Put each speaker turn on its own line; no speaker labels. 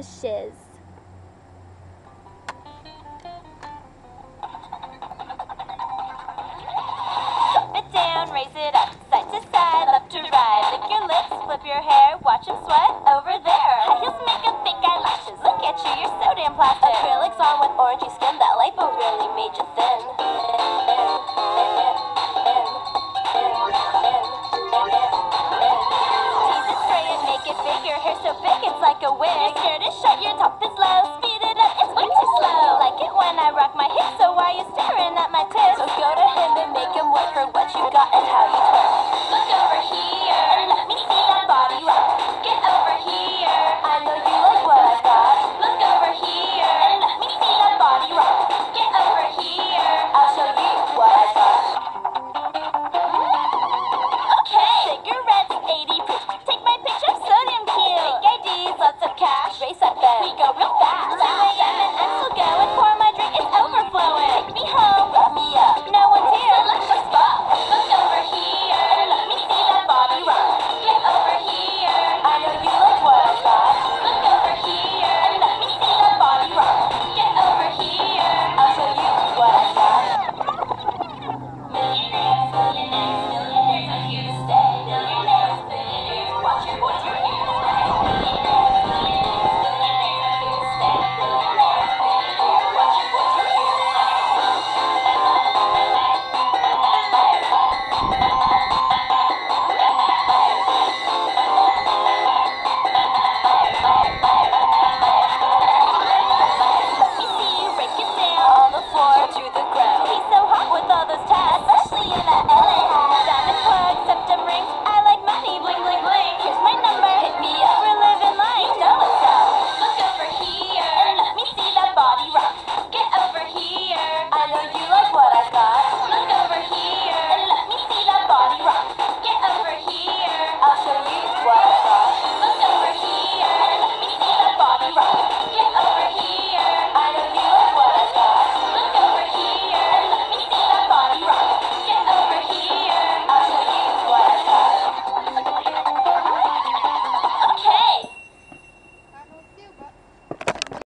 the shiz.
Drop it down, raise it up, side to side, left to right. Lick your lips, flip your hair, watch them sweat over there. High heels, makeup, fake eyelashes. Look at you, you're so damn plastic. Acrylics on with orangey skin, that lipo really made you thin. Tease it, spray it, make it big. Your hair so big, it's like a wig. You're scared to shut your top.